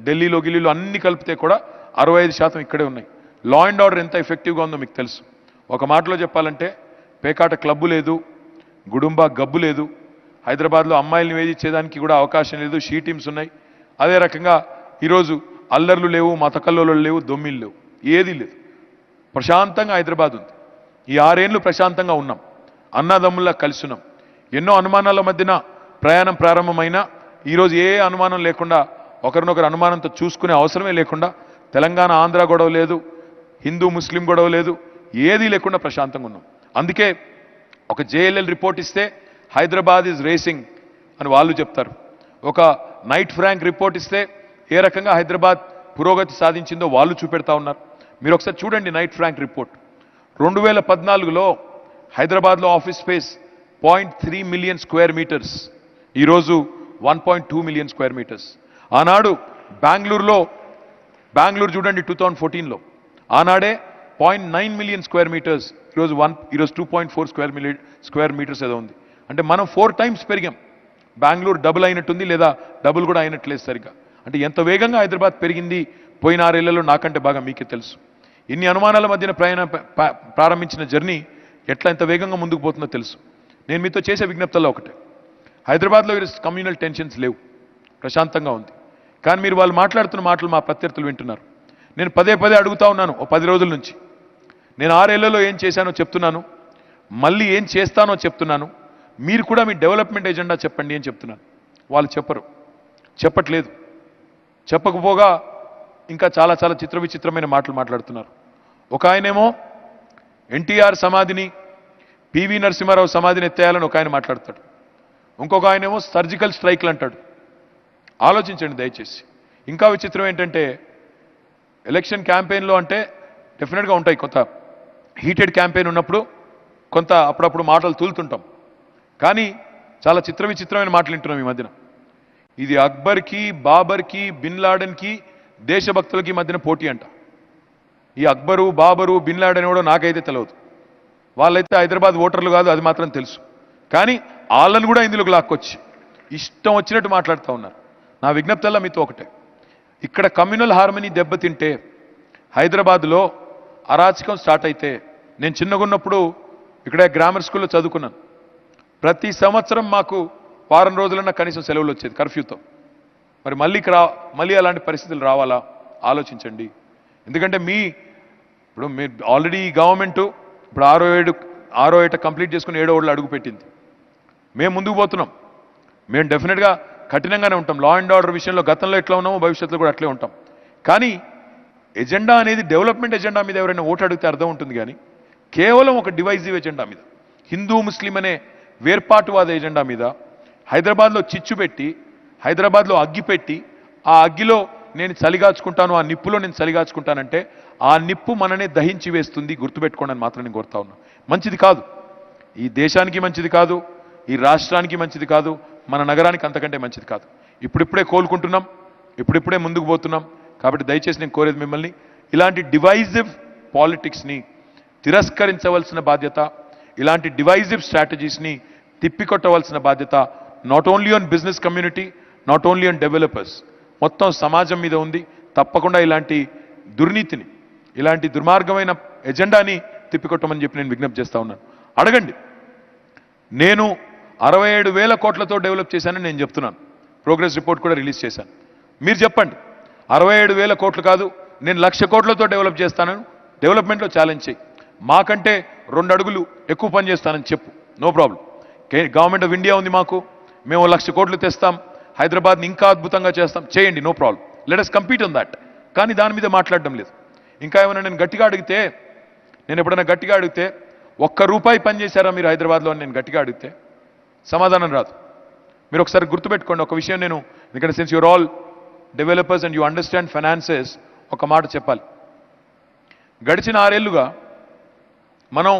ఢిల్లీలో గిల్లీలో అన్ని కలిపితే కూడా 65% ఇక్కడే ఉన్నాయి. లా అండ్ ఆర్డర్ ఎంత ఎఫెక్టివ్గా ఉందో మీకు తెలుసు. ఒక మాటలో చెప్పాలంటే, పేకాట క్లబ్బు లేదు, గుడుంబా గబ్బు లేదు, హైదరాబాద్లో అమ్మాయిల్ని వేధించేదానికి కూడా అవకాశం లేదు, షీ టీమ్స్ ఉన్నాయి. అదే రకంగా ఈరోజు అల్లర్లు లేవు, మతకల్లోలు లేవు, దొమ్మిళ్ళు లేవు, ఏదీ లేదు. ప్రశాంతంగా హైదరాబాద్ ఉంది. ఈ 6 ఏళ్ళు ప్రశాంతంగా ఉన్నాం, అన్నదమ్ముల్లా కలిసి ఉన్నాం. ఎన్నో అనుమానాల మధ్యన ప్రయాణం ప్రారంభమైనా ఈరోజు ఏ అనుమానం లేకుండా, ఒకరినొకరు అనుమానంతో చూసుకునే అవసరమే లేకుండా, తెలంగాణ ఆంధ్ర గొడవ లేదు, హిందూ ముస్లిం గొడవ లేదు, ఏదీ లేకుండా ప్రశాంతంగా ఉన్నాం. అందుకే ఒక JLL రిపోర్ట్ ఇస్తే హైదరాబాద్ ఈజ్ రేసింగ్ అని వాళ్ళు చెప్తారు. ఒక నైట్ ఫ్రాంక్ రిపోర్ట్ ఇస్తే ఏ రకంగా హైదరాబాద్ పురోగతి సాధించిందో వాళ్ళు చూపెడతా ఉన్నారు. మీరు ఒకసారి చూడండి నైట్ ఫ్రాంక్ రిపోర్ట్. 2014లో హైదరాబాద్లో office space 0.3 million square metres, ఈరోజు 1.2 మిలియన్ స్క్వేర్ మీటర్స్. ఆనాడు బెంగళూరు చూడండి 2014లో ఆనాడే 0.9 మిలియన్ స్క్వేర్ మీటర్స్, ఈరోజు 2.4 స్క్వేర్ మీటర్స్ ఏదో ఉంది. అంటే మనం 4 టైమ్స్ పెరిగాం. బెంగళూరు డబుల్ అయినట్టుంది, లేదా డబుల్ కూడా అయినట్లేదు సరిగ్గా. అంటే ఎంత వేగంగా హైదరాబాద్ పెరిగింది పోయిన 6 ఏళ్లలో నాకంటే బాగా మీకే తెలుసు. ఇన్ని అనుమానాల మధ్యన ప్రారంభించిన జర్నీ ఎట్లా ఎంత వేగంగా ముందుకు పోతుందో తెలుసు. నేను మీతో చేసే విజ్ఞప్తుల్లో ఒకటే, హైదరాబాద్లో కమ్యూనల్ టెన్షన్స్ లేవు, ప్రశాంతంగా ఉంది. కానీ మీరు వాళ్ళు మాట్లాడుతున్న మాటలు మా ప్రత్యర్థులు వింటున్నారు. నేను పదే అడుగుతా ఉన్నాను ఓ 10 రోజుల నుంచి. నేను 6 ఏళ్లలో ఏం చేశానో చెప్తున్నాను, మళ్ళీ ఏం చేస్తానో చెప్తున్నాను. మీరు కూడా మీ డెవలప్మెంట్ ఎజెండా చెప్పండి అని చెప్తున్నాను. వాళ్ళు చెప్పట్లేదు. చెప్పకపోగా ఇంకా చాలా విచిత్రమైన మాటలు మాట్లాడుతున్నారు. ఒక ఆయనేమో ఎన్టీఆర్ సమాధిని, పివి నరసింహారావు సమాధిని ఎత్తేయాలని ఒక ఆయన మాట్లాడతాడు. ఇంకొక ఆయనేమో సర్జికల్ స్ట్రైక్లు అంటాడు. ఆలోచించండి దయచేసి. ఇంకా విచిత్రం ఏంటంటే, ఎలక్షన్ క్యాంపెయిన్లో అంటే డెఫినెట్గా ఉంటాయి, కొంత హీటెడ్ క్యాంపెయిన్ ఉన్నప్పుడు కొంత అప్పుడప్పుడు మాటలు తూలుతుంటాం. కానీ చాలా విచిత్రమైన మాటలు వింటున్నాం ఈ మధ్యన. ఇది అక్బర్కి, బాబర్కి, బిన్ లాడెన్కి, దేశభక్తులకి మధ్యన పోటీ అంట. ఈ అక్బరు, బాబరు, బిన్ లాడెన్ కూడా నాకైతే తెలియదు. వాళ్ళైతే హైదరాబాద్ ఓటర్లు కాదు, అది మాత్రం తెలుసు. కానీ వాళ్ళని కూడా ఇందులోకి లాక్కొచ్చి ఇష్టం వచ్చినట్టు మాట్లాడుతూ ఉన్నారు. నా విజ్ఞప్తల్లా మీతో ఒకటే, ఇక్కడ కమ్యూనల్ హార్మనీ దెబ్బతింటే, హైదరాబాద్లో అరాచకం స్టార్ట్ అయితే, నేను చిన్నగున్నప్పుడు ఇక్కడే గ్రామర్ స్కూల్లో చదువుకున్నాను. ప్రతి సంవత్సరం మాకు వారం రోజులన్నా కనీసం సెలవులు వచ్చేది కర్ఫ్యూతో. మరి మళ్ళీ అలాంటి పరిస్థితులు రావాలా ఆలోచించండి. ఎందుకంటే ఇప్పుడు మీరు ఆల్రెడీ గవర్నమెంట్ ఇప్పుడు 6వ ఏట కంప్లీట్ చేసుకుని 7వ ఏటలో అడుగు పెట్టింది. మేము ముందుకు పోతున్నాం. మేము డెఫినెట్గా కఠినంగానే ఉంటాం. లా అండ్ ఆర్డర్ విషయంలో గతంలో ఎట్లా ఉన్నామో భవిష్యత్తులో కూడా అట్లే ఉంటాం. కానీ ఎజెండా అనేది డెవలప్మెంట్ ఎజెండా మీద ఎవరైనా ఓటు అడిగితే అర్థం ఉంటుంది. కానీ కేవలం ఒక డివైజివ్ ఎజెండా మీద, హిందూ ముస్లిం అనే వేర్పాటువాద ఎజెండా మీద హైదరాబాద్లో చిచ్చు పెట్టి, హైదరాబాద్లో అగ్గి పెట్టి, ఆ అగ్గిలో నేను చలిగాచుకుంటాను, ఆ నిప్పులో నేను చలిగాచుకుంటానంటే ఆ నిప్పు మననే దహించి వేస్తుంది. గుర్తుపెట్టుకోండి అని మాత్రం నేను కోరుతా ఉన్నా. మంచిది కాదు, ఈ దేశానికి మంచిది కాదు, ఈ రాష్ట్రానికి మంచిది కాదు, మన నగరానికి అంతకంటే మంచిది కాదు. ఇప్పుడిప్పుడే కోలుకుంటున్నాం, ఇప్పుడిప్పుడే ముందుకు పోతున్నాం. కాబట్టి దయచేసి నేను కోరేది మిమ్మల్ని, ఇలాంటి డివైజివ్ పాలిటిక్స్ని తిరస్కరించవలసిన బాధ్యత, ఇలాంటి డివైజివ్ స్ట్రాటజీస్ని తిప్పికొట్టవలసిన బాధ్యత not only on business community, not only on developers, మొత్తం సమాజం మీద ఉంది. తప్పకుండా ఇలాంటి దుర్నీతిని, ఇలాంటి దుర్మార్గమైన ఎజెండాని తిప్పికొట్టమని చెప్పి నేను విజ్ఞప్తి చేస్తా ఉన్నాను. అడగండి, నేను 67,000 కోట్లతో డెవలప్ చేశానని నేను చెప్తున్నాను. ప్రోగ్రెస్ రిపోర్ట్ కూడా రిలీజ్ చేశాను. మీరు చెప్పండి, 67,000 కోట్లు కాదు, నేను 1,00,000 కోట్లతో డెవలప్ చేస్తానని డెవలప్మెంట్లో ఛాలెంజ్ చేయి. మాకంటే 2 అడుగులు ఎక్కువ పని చేస్తానని చెప్పు, no problem. Government of India ఉంది మాకు, మేము 1,00,000 కోట్లు తెస్తాం, హైదరాబాద్ని ఇంకా అద్భుతంగా చేస్తాం, చేయండి, no problem. Let us compete on that. కానీ దాని మీద మాట్లాడడం లేదు. ఇంకా ఏమైనా నేను ఎప్పుడైనా గట్టిగా అడిగితే 1 రూపాయి పని చేశారా మీరు హైదరాబాద్లో అని నేను గట్టిగా అడిగితే సమాధానం రాదు. మీరు ఒకసారి గుర్తుపెట్టుకోండి ఒక విషయం. నేను ఎందుకంటే since you're all developers and you understand finances, ఒక మాట చెప్పాలి. గడిచిన 6 ఏళ్లుగా మనం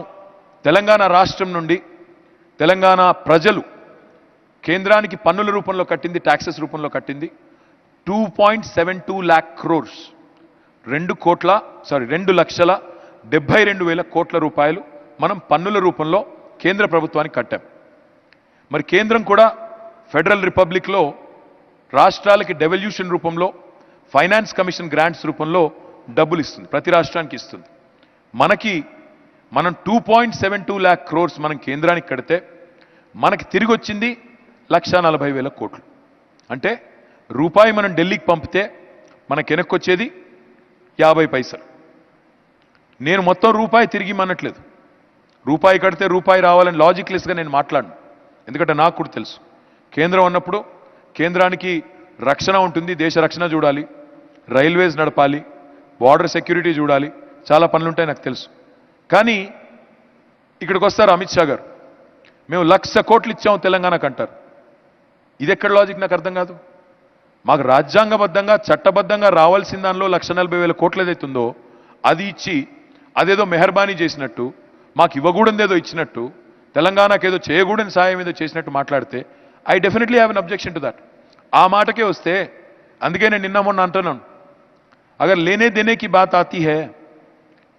తెలంగాణ రాష్ట్రం నుండి, తెలంగాణ ప్రజలు కేంద్రానికి పన్నుల రూపంలో కట్టింది, ట్యాక్సెస్ రూపంలో కట్టింది 2.72 lakh crores, 2,72,000 కోట్ల రూపాయలు మనం పన్నుల రూపంలో కేంద్ర ప్రభుత్వానికి కట్టాం. మరి కేంద్రం కూడా ఫెడరల్ రిపబ్లిక్లో రాష్ట్రాలకి డెవల్యూషన్ రూపంలో, ఫైనాన్స్ కమిషన్ గ్రాంట్స్ రూపంలో డబ్బులు ఇస్తుంది, ప్రతి రాష్ట్రానికి ఇస్తుంది. మనం 2.72 lakh crores మనం కేంద్రానికి కడితే మనకి తిరిగి వచ్చింది 1,40,000 కోట్లు. అంటే రూపాయి మనం ఢిల్లీకి పంపితే మనకు వెనక్కొచ్చేది 50 పైసలు. నేను మొత్తం రూపాయి తిరిగి ఇమ్మనట్లేదు. రూపాయి కడితే రూపాయి రావాలని లాజిక్లెస్గా నేను మాట్లాడను. ఎందుకంటే నాకు కూడా తెలుసు, కేంద్రం అన్నప్పుడు కేంద్రానికి రక్షణ ఉంటుంది, దేశ రక్షణ చూడాలి, రైల్వేస్ నడపాలి, బార్డర్ సెక్యూరిటీ చూడాలి, చాలా పనులు ఉంటాయి నాకు తెలుసు. కానీ ఇక్కడికి వస్తారు అమిత్ షా గారు, మేము 1,00,000 కోట్లు ఇచ్చాము తెలంగాణకు అంటారు. ఇది ఎక్కడ లాజిక్ నాకు అర్థం కాదు. మాకు రాజ్యాంగబద్ధంగా చట్టబద్ధంగా రావాల్సిన దానిలో 1,40,000 కోట్లు ఏదైతుందో అది ఇచ్చి అదేదో మెహర్బానీ చేసినట్టు, మాకు ఇవ్వకూడదేదో ఇచ్చినట్టు, తెలంగాణకు ఏదో చేయకూడని సాయం ఏదో చేసినట్టు మాట్లాడితే I definitely have an objection to that. ఆ మాటకే వస్తే, అందుకే నేను నిన్న మొన్న అంటున్నాను, అగర్ లేనే దేనే కి బాత్ ఆతీ హై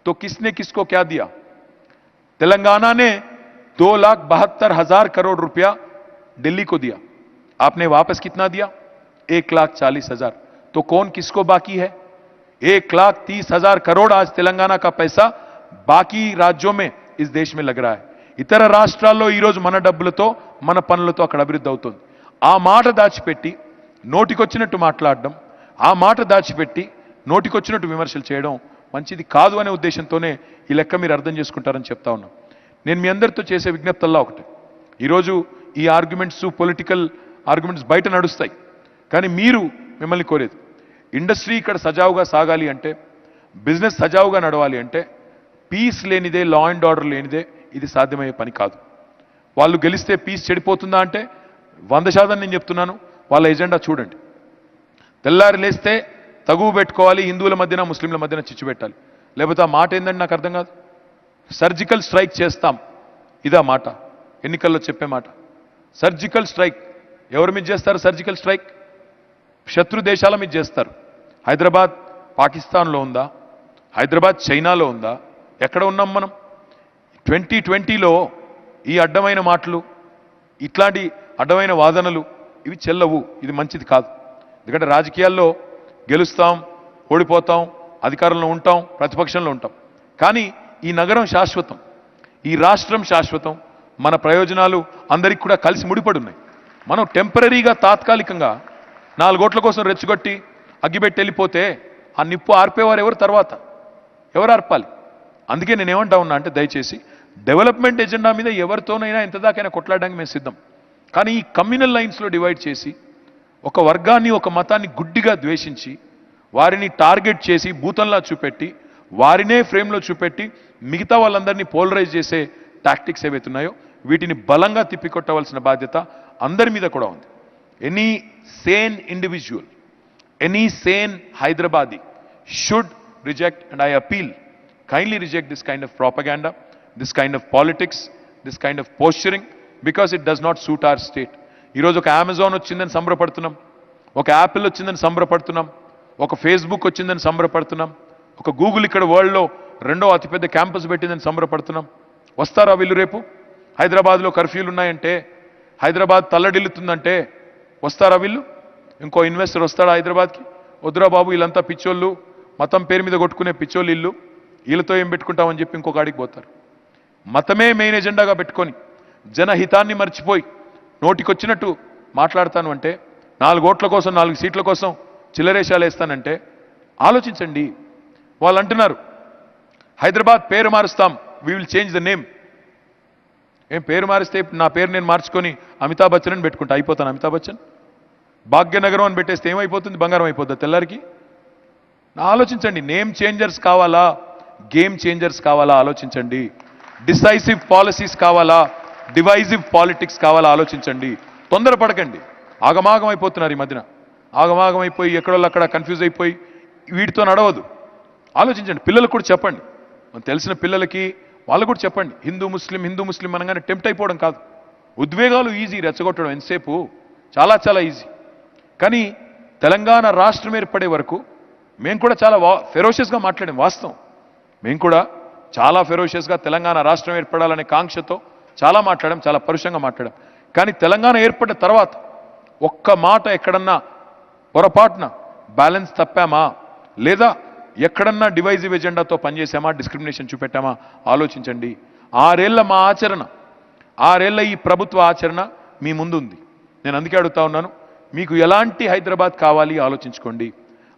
తో కిస్నే కిస్కో క్యా దియా. తెలంగాణనే 2,72,000 करोड़ रुपया दिल्ली को दिया, आपने वापस कितना दिया? 1,40,000। तो कौन किसको बाकी है? 1,30,000 करोड़ आज तेलंगाना का पैसा बाकी राज्यों में इस देश में लग रहा है. ఇతర రాష్ట్రాల్లో ఈ రోజు మన డబ్బులతో మన పనులతో అక్కడ అభివృద్ధి అవుతుంది. ఆ మాట దాచిపెట్టి నోటికొచ్చినట్టు మాట్లాడడం, ఆ మాట దాచిపెట్టి నోటికొచ్చినట్టు విమర్శలు చేయడం మంచిది కాదు అనే ఉద్దేశంతోనే ఈ లెక్క మీరు అర్థం చేసుకుంటారని చెప్తా ఉన్నాం. నేను మీ అందరితో చేసే విజ్ఞప్తల్లా ఒకటి, ఈరోజు ఈ ఆర్గ్యుమెంట్స్ పొలిటికల్ ఆర్గ్యుమెంట్స్ బయట నడుస్తాయి, కానీ మీరు మిమ్మల్ని కోరేది ఇండస్ట్రీ ఇక్కడ సజావుగా సాగాలి అంటే, బిజినెస్ సజావుగా నడవాలి అంటే పీస్ లేనిదే, లా అండ్ ఆర్డర్ లేనిదే ఇది సాధ్యమయ్యే పని కాదు. వాళ్ళు గెలిస్తే పీస్ చెడిపోతుందా అంటే 100% నేను చెప్తున్నాను, వాళ్ళ ఎజెండా చూడండి. తెల్లారి లేస్తే తగువు పెట్టుకోవాలి, హిందువుల మధ్యన ముస్లింల మధ్యన చిచ్చు పెట్టాలి, లేకపోతే ఆ మాట ఏందంటే నాకు అర్థం కాదు. సర్జికల్ స్ట్రైక్ చేస్తాం, ఇదా మాట? ఎన్నికల్లో చెప్పే మాట. సర్జికల్ స్ట్రైక్ ఎవరి మీద చేస్తారు? సర్జికల్ స్ట్రైక్ శత్రు దేశాల మీద చేస్తారు. హైదరాబాద్ పాకిస్తాన్లో ఉందా? హైదరాబాద్ చైనాలో ఉందా? ఎక్కడ ఉన్నాం మనం? 2020లో ఈ అడ్డమైన మాటలు, ఇట్లాంటి అడ్డమైన వాదనలు ఇవి చెల్లవు, ఇది మంచిది కాదు. ఎందుకంటే రాజకీయాల్లో గెలుస్తాం, ఓడిపోతాం, అధికారంలో ఉంటాం, ప్రతిపక్షంలో ఉంటాం, కానీ ఈ నగరం శాశ్వతం, ఈ రాష్ట్రం శాశ్వతం, మన ప్రయోజనాలు అందరికీ కూడా కలిసి ముడిపడి ఉన్నాయి. మనం టెంపరీగా తాత్కాలికంగా 4 ఓట్ల కోసం రెచ్చగొట్టి అగ్గిపెట్టి వెళ్ళిపోతే ఆ నిప్పు ఆర్పేవారు ఎవరు? తర్వాత ఎవరు ఆర్పాలి? అందుకే నేనేమంటా ఉన్నా అంటే, దయచేసి డెవలప్మెంట్ ఎజెండా మీద ఎవరితోనైనా ఎంతదాకైనా కొట్లాడడానికి మేము సిద్ధం, కానీ ఈ కమ్యూనల్ లైన్స్లో డివైడ్ చేసి ఒక వర్గాన్ని, ఒక మతాన్ని గుడ్డిగా ద్వేషించి వారిని టార్గెట్ చేసి భూతంలా చూపెట్టి వారినే ఫ్రేమ్లో చూపెట్టి మిగతా వాళ్ళందరినీ పోలరైజ్ చేసే టాక్టిక్స్ ఏవైతున్నాయో వీటిని బలంగా తిప్పికొట్టవలసిన బాధ్యత అందరి మీద కూడా ఉంది. Any Sen individual, any Sen Hyderabadi should reject, and I appeal, kindly reject this kind of propaganda, this kind of politics, this kind of posturing, because it does not suit our state. ఈరోజు ఒక అమెజాన్ వచ్చిందని సంబరపడుతున్నాం, ఒక యాపిల్ వచ్చిందని సంబరపడుతున్నాం, ఒక Facebook వచ్చిందని సంబరపడుతున్నాం, ఒక Google ఇక్కడ వరల్డ్లో 2వ అతిపెద్ద క్యాంపస్ పెట్టిందని సంబరపడుతున్నాం. వస్తారా వీళ్ళు రేపు? హైదరాబాద్లో కర్ఫ్యూలు ఉన్నాయంటే, హైదరాబాద్ తల్లడిల్లుతుందంటే వస్తారా వీళ్ళు? ఇంకో ఇన్వెస్టర్ వస్తాడా హైదరాబాద్కి? వద్దురా బాబు, వీళ్ళంతా పిచ్చోళ్ళు, మతం పేరు మీద కొట్టుకునే పిచ్చోళ్ళు ఇల్లు, వీళ్ళతో ఏం పెట్టుకుంటామని చెప్పి ఇంకొక ఆడికి పోతారు. మతమే మెయిన్ ఎజెండాగా పెట్టుకొని జనహితాన్ని మర్చిపోయి నోటికొచ్చినట్టు మాట్లాడతాను అంటే, 4 ఓట్ల కోసం, 4 సీట్ల కోసం చిల్లరేషాలు వేస్తానంటే ఆలోచించండి. వాళ్ళు అంటున్నారు హైదరాబాద్ పేరు మారుస్తాం, we will change the name. ఏం పేరు మారిస్తే నా పేరు నేను మార్చుకొని అమితాబ్ బచ్చన్ అని పెట్టుకుంటా అయిపోతాను? అమితాబ్ బచ్చన్ భాగ్యనగరం అని పెట్టేస్తే ఏమైపోతుంది? బంగారం అయిపోద్దా తెల్లారికి? ఆలోచించండి. నేమ్ చేంజర్స్ కావాలా, గేమ్ చేంజర్స్ కావాలా? ఆలోచించండి. డిసైసివ్ పాలసీస్ కావాలా, డివైజివ్ పాలిటిక్స్ కావాలా? ఆలోచించండి. తొందరపడకండి. ఆగమాగం అయిపోతున్నారు ఈ మధ్యన, ఆగమాగం అయిపోయి ఎక్కడోళ్ళు అక్కడ కన్ఫ్యూజ్ అయిపోయి వీటితో నడవదు. ఆలోచించండి. పిల్లలకు కూడా చెప్పండి, తెలిసిన పిల్లలకి వాళ్ళు కూడా చెప్పండి. హిందూ ముస్లిం అనగానే టెంప్ట్ అయిపోవడం కాదు. ఉద్వేగాలు ఈజీ, రెచ్చగొట్టడం ఎంతసేపు, చాలా చాలా ఈజీ. కానీ తెలంగాణ రాష్ట్రం ఏర్పడే వరకు మేము కూడా చాలా ఫెరోషియస్గా మాట్లాడాం. వాస్తవం, మేము కూడా చాలా ఫెరోషియస్గా తెలంగాణ రాష్ట్రం ఏర్పడాలనే కాంక్షతో చాలా మాట్లాడాం, చాలా పరుషంగా మాట్లాడాం. కానీ తెలంగాణ ఏర్పడిన తర్వాత ఒక్క మాట ఎక్కడన్నా పొరపాటున బ్యాలెన్స్ తప్పామా, లేదా ఎక్కడన్నా డివైజివ్ ఎజెండాతో పనిచేసామా, డిస్క్రిమినేషన్ చూపెట్టామా? ఆలోచించండి. 6 ఏళ్ల మా ఆచరణ, 6 ఏళ్ల ఈ ప్రభుత్వ ఆచరణ మీ ముందు ఉంది. నేను అందుకే అడుగుతా ఉన్నాను, మీకు ఎలాంటి హైదరాబాద్ కావాలి? ఆలోచించుకోండి.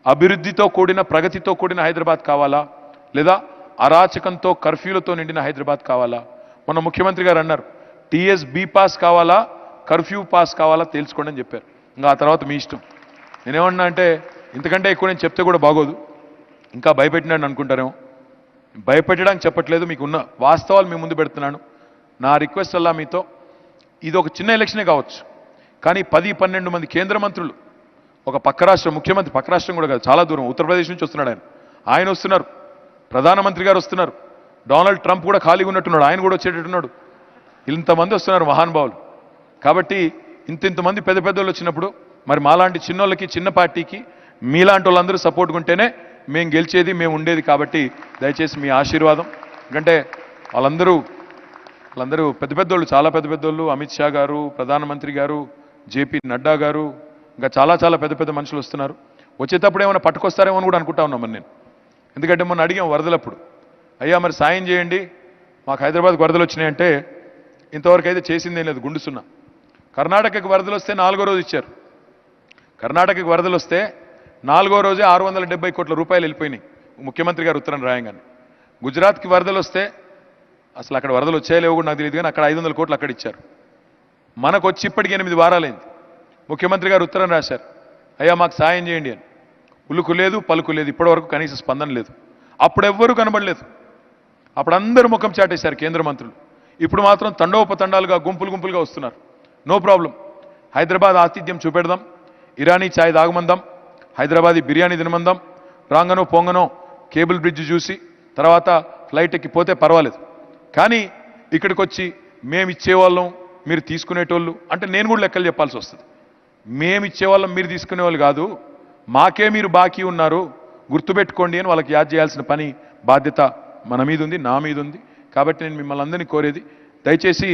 అభివృద్ధితో కూడిన, ప్రగతితో కూడిన హైదరాబాద్ కావాలా, లేదా అరాచకంతో కర్ఫ్యూలతో నిండిన హైదరాబాద్ కావాలా? మొన్న ముఖ్యమంత్రి గారు అన్నారు, టీఎస్ బి పాస్ కావాలా, కర్ఫ్యూ పాస్ కావాలా తెలుసుకోండి అని చెప్పారు. ఇంకా ఆ తర్వాత మీ ఇష్టం. నేనేమన్నా అంటే ఇంతకంటే ఎక్కువ నేను చెప్తే కూడా బాగోదు, ఇంకా భయపెట్టినాను అనుకుంటారేమో. భయపెట్టడానికి చెప్పట్లేదు, మీకు ఉన్న వాస్తవాలు మీ ముందు పెడుతున్నాను. నా రిక్వెస్ట్ అలా మీతో, ఇది ఒక చిన్న ఎలక్షనే కావచ్చు, కానీ 10-12 మంది కేంద్ర మంత్రులు, ఒక పక్క రాష్ట్రం ముఖ్యమంత్రి, పక్క రాష్ట్రం కూడా కాదు, చాలా దూరం ఉత్తరప్రదేశ్ నుంచి వస్తున్నాడు ఆయన వస్తున్నారు, ప్రధానమంత్రి గారు వస్తున్నారు, డొనాల్డ్ ట్రంప్ కూడా ఖాళీగా ఉన్నట్టున్నాడు, ఆయన కూడా వచ్చేటట్టున్నాడు. ఇంతమంది వస్తున్నారు మహానుభావులు. కాబట్టి ఇంతమంది పెద్ద పెద్దోళ్ళు వచ్చినప్పుడు మరి మాలాంటి చిన్నోళ్ళకి, చిన్న పార్టీకి మీలాంటి వాళ్ళందరూ సపోర్ట్ ఉంటేనే మేము గెలిచేది, మేము ఉండేది. కాబట్టి దయచేసి మీ ఆశీర్వాదం, ఎందుకంటే వాళ్ళందరూ వాళ్ళందరూ పెద్ద పెద్దోళ్ళు, చాలా పెద్ద పెద్దోళ్ళు, అమిత్ షా గారు, ప్రధానమంత్రి గారు, జేపీ నడ్డా గారు, ఇంకా చాలా చాలా పెద్ద పెద్ద మనుషులు వస్తున్నారు. వచ్చేటప్పుడు ఏమైనా పట్టుకొస్తారేమో అని కూడా అనుకుంటా ఉన్నాం మరి నేను. ఎందుకంటే మొన్న అడిగాం వరదలప్పుడు, అయ్యా మరి సాయం చేయండి మాకు హైదరాబాద్కి వరదలు వచ్చినాయంటే ఇంతవరకు అయితే చేసిందేం లేదు, గుండు సున్నా. కర్ణాటకకి వరదలు వస్తే 4వ రోజు ఇచ్చారు. కర్ణాటకకి వరదలు వస్తే 4వ రోజే 670 కోట్ల రూపాయలు వెళ్ళిపోయినాయి ముఖ్యమంత్రి గారు ఉత్తరం రాయంగానే. గుజరాత్కి వరదలు వస్తే అసలు అక్కడ వరదలు వచ్చాయలేవో కూడా నాకు తెలియదు, కానీ అక్కడ 500 కోట్లు అక్కడ ఇచ్చారు. మనకు వచ్చి ఇప్పటికి 8 వారాలైంది. ముఖ్యమంత్రి గారు ఉత్తరం రాశారు, అయ్యా మాకు సాయం చేయండి అని. ఉలుకు లేదు పలుకు లేదు, ఇప్పటివరకు కనీస స్పందన లేదు. అప్పుడెవ్వరూ కనబడలేదు, అప్పుడు అందరూ ముఖం చాటేశారు కేంద్ర మంత్రులు. ఇప్పుడు మాత్రం తండోపతండాలుగా గుంపులు గుంపులుగా వస్తున్నారు. నో ప్రాబ్లం, హైదరాబాద్ ఆతిథ్యం చూపెడదాం, ఇరానీ ఛాయ్ తాగమందాం, హైదరాబాదీ బిర్యానీ తినమందాం, రాంగనో పొంగనో కేబుల్ బ్రిడ్జ్ చూసి తర్వాత ఫ్లైట్ ఎక్కిపోతే పర్వాలేదు. కానీ ఇక్కడికి వచ్చి మేము ఇచ్చేవాళ్ళం మీరు తీసుకునేటోళ్ళు అంటే నేను కూడా లెక్కలు చెప్పాల్సి వస్తుంది. మేము ఇచ్చేవాళ్ళం మీరు తీసుకునేవాళ్ళు కాదు, మాకే మీరు బాకీ ఉన్నారు గుర్తుపెట్టుకోండి అని వాళ్ళకి యాద్ చేయాల్సిన పని బాధ్యత మన మీద ఉంది, నా మీద ఉంది. కాబట్టి నేను మిమ్మల్ని అందరినీ కోరేది, దయచేసి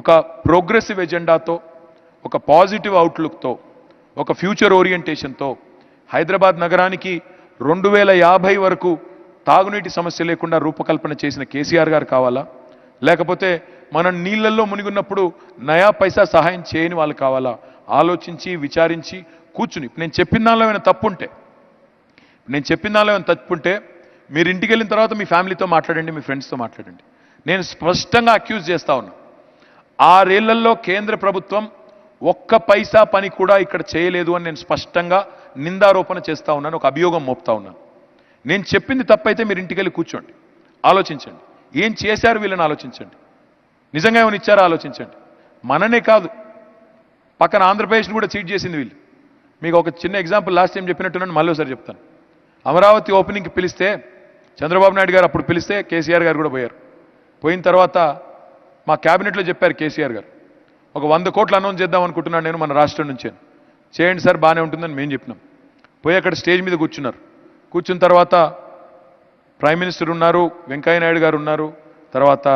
ఒక ప్రోగ్రెసివ్ ఎజెండాతో, ఒక పాజిటివ్ అవుట్లుక్తో, ఒక ఫ్యూచర్ ఓరియంటేషన్తో హైదరాబాద్ నగరానికి 2050 వరకు తాగునీటి సమస్య లేకుండా రూపకల్పన చేసిన కేసీఆర్ గారు కావాలా, లేకపోతే మనం నీళ్లలో మునిగున్నప్పుడు నయా పైసా సహాయం చేయని వాళ్ళు కావాలా? ఆలోచించి విచారించి కూర్చుని నేను చెప్పిన దానిలో ఏమైనా తప్పుంటే మీరు ఇంటికి వెళ్ళిన తర్వాత మీ ఫ్యామిలీతో మాట్లాడండి, మీ ఫ్రెండ్స్తో మాట్లాడండి. నేను స్పష్టంగా అక్యూజ్ చేస్తా ఉన్నా, 6 ఏళ్లలో కేంద్ర ప్రభుత్వం ఒక్క పైసా పని కూడా ఇక్కడ చేయలేదు అని నేను స్పష్టంగా నిందారోపణ చేస్తా ఉన్నాను, ఒక అభియోగం మోపుతా ఉన్నాను. నేను చెప్పింది తప్పైతే మీరు ఇంటికి వెళ్ళి కూర్చోండి, ఆలోచించండి, ఏం చేశారు వీళ్ళని ఆలోచించండి, నిజంగా ఏమైనా ఇచ్చారో ఆలోచించండి. మననే కాదు, పక్కన ఆంధ్రప్రదేశ్ని కూడా చీట్ చేసింది వీళ్ళు. మీకు ఒక చిన్న ఎగ్జాంపుల్ లాస్ట్ టైం చెప్పినట్టున్నాను, మళ్ళీ ఒకసారి చెప్తాను. అమరావతి ఓపెనింగ్కి పిలిస్తే చంద్రబాబు నాయుడు గారు అప్పుడు పిలిస్తే కేసీఆర్ గారు కూడా పోయారు. పోయిన తర్వాత మా క్యాబినెట్లో చెప్పారు కేసీఆర్ గారు, ఒక 100 కోట్లు అనౌన్స్ చేద్దాం అనుకుంటున్నాను నేను మన రాష్ట్రం నుంచే, చేయండి సార్ బాగానే ఉంటుందని మేము చెప్పినాం. పోయి అక్కడ స్టేజ్ మీద కూర్చున్నారు. కూర్చున్న తర్వాత ప్రైమ్ మినిస్టర్ ఉన్నారు, వెంకయ్య నాయుడు గారు ఉన్నారు, తర్వాత